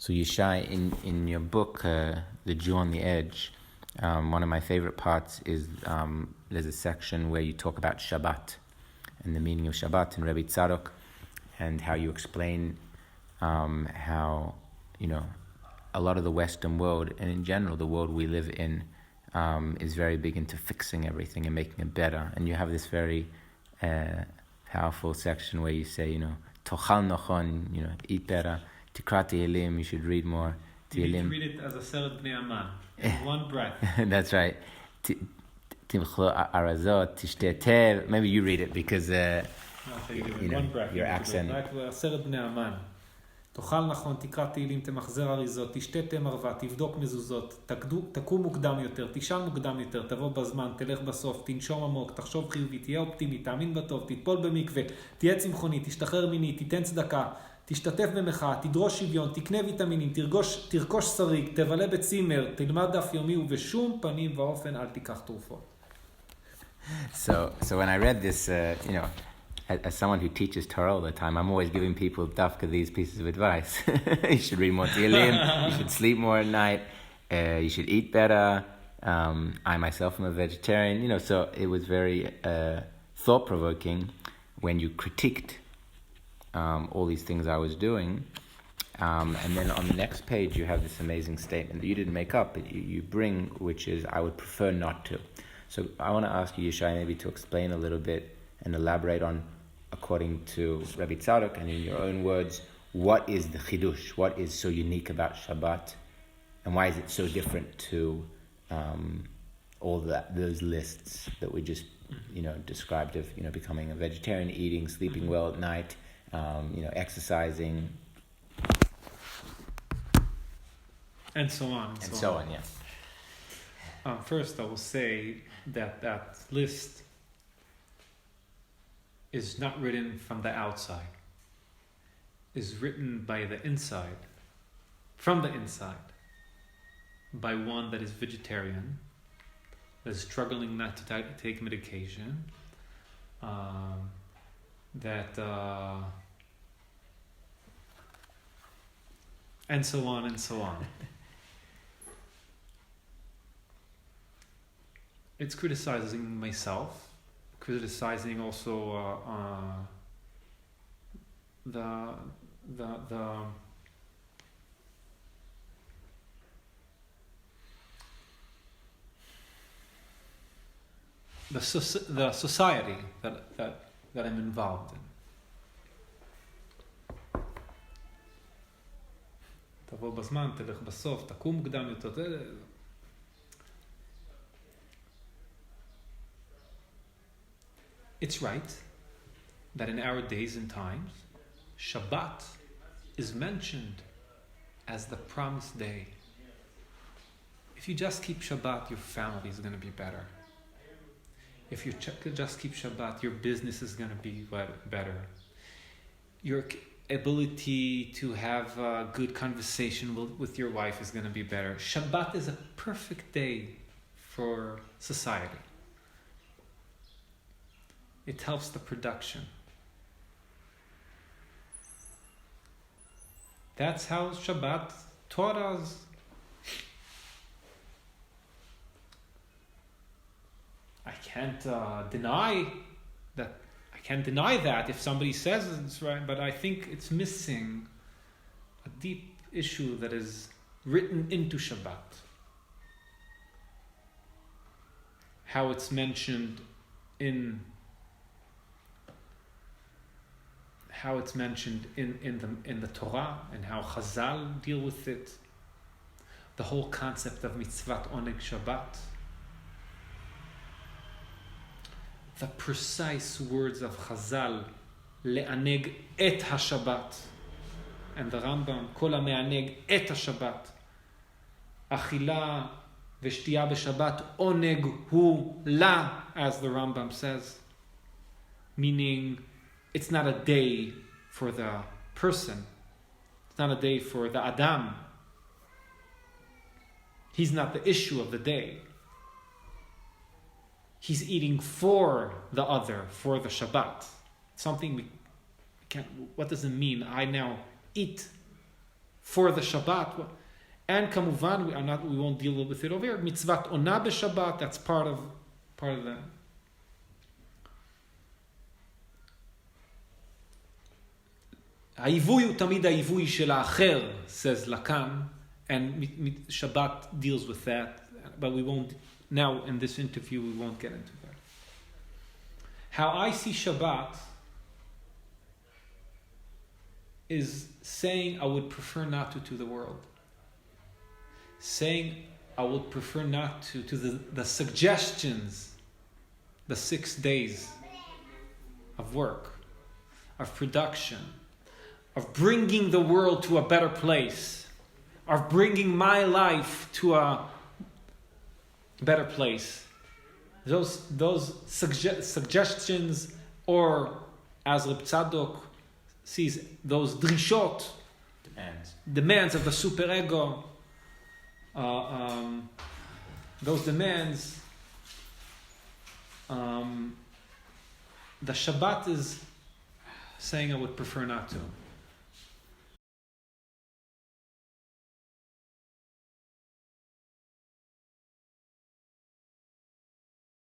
So Yishai, in your book, The Jew on the Edge, one of my favorite parts is there's a section where you talk about Shabbat and the meaning of Shabbat and Rebbe Tzadok, and how you explain how, a lot of the Western world, and in general the world we live in, is very big into fixing everything and making it better. And you have this very powerful section where you say, Tochal Nochon, eat better. Tikra Tehillim, you should read more Tehillim. You need to read it as a Seret Bnei Aman, in one breath. That's right. Timchlo Arazot, Tishteh Tev. Maybe you read it because, one breath. Your accent. Seret Bnei Aman. תאכל נכון, תקרא תהילים, תמחזר אריזות, תשתה תה מרווה, תבדוק מזוזות, תקום מוקדם יותר, תישן מוקדם יותר, תבוא בזמן, תלך בסוף, תנשום עמוק, תחשוב חיובי, תהיה אופטימי, תאמין בטוב, תטפול במקווה, תהיה צמחוני, תשתחרר מיני, תיתן צדקה, תשתתף במחאה, תדרוש שוויון, תקנה ויטמינים, תרכוש שריג, תבלה בצימר, תלמד דף יומי, ובשום פנים ואופן אל תיקח תרופות. So when I read this, as someone who teaches Torah all the time, I'm always giving people dafka these pieces of advice. You should read more Tehillim, you should sleep more at night, you should eat better. I myself am a vegetarian, so it was very thought-provoking when you critiqued all these things I was doing. And then on the next page you have this amazing statement that you didn't make up, but you bring, which is, I would prefer not to. So I want to ask you, Yishai, maybe to explain a little bit and elaborate on, according to Rabbi Tzadok and in your own words, what is the chidush? What is so unique about Shabbat? And why is it so different to all those lists that we just, described of, becoming a vegetarian, eating, sleeping well at night, exercising. And so on. And so on, yeah. First, I will say that list is not written from the outside. Is written by the inside, from the inside, by one that is vegetarian, that is struggling not to take medication, and so on and so on. It's criticizing myself, criticizing also the society that I'm involved in. תבוא בזמן, תלך בסוף, תקום מוקדם יותר. It's right that in our days and times, Shabbat is mentioned as the promised day. If you just keep Shabbat, your family is going to be better. If you just keep Shabbat, your business is going to be better. Your ability to have a good conversation with your wife is going to be better. Shabbat is a perfect day for society. It helps the production. That's how Shabbat taught us. I can't deny that. I can't deny that if somebody says it's right, but I think it's missing a deep issue that is written into Shabbat. How it's mentioned in the Torah, and how Chazal deal with it. The whole concept of mitzvat oneg Shabbat. The precise words of Chazal, le'aneg et ha-Shabbat. And the Rambam, kol ha-me'aneg et ha-Shabbat. Achila v'shtiya b'Shabbat oneg hu la, as the Rambam says. Meaning, it's not a day for the person. It's not a day for the Adam. He's not the issue of the day. He's eating for the other, for the Shabbat. Something we can't. What does it mean? I now eat for the Shabbat. And kamuvan, we won't deal with it over here. Mitzvat ona b'Shabbat, that's part of that. העיווי הוא תמיד העיווי של האחר, says Lacan, and Shabbat deals with that, but we won't, now in this interview we won't get into that. How I see Shabbat is saying I would prefer not to the world. Saying I would prefer not to the suggestions, the 6 days of work, of production, of bringing the world to a better place, of bringing my life to a better place. Those suggestions, or as Reb Tzadok sees, those drishot, demands of the superego, those demands, the Shabbat is saying I would prefer not to.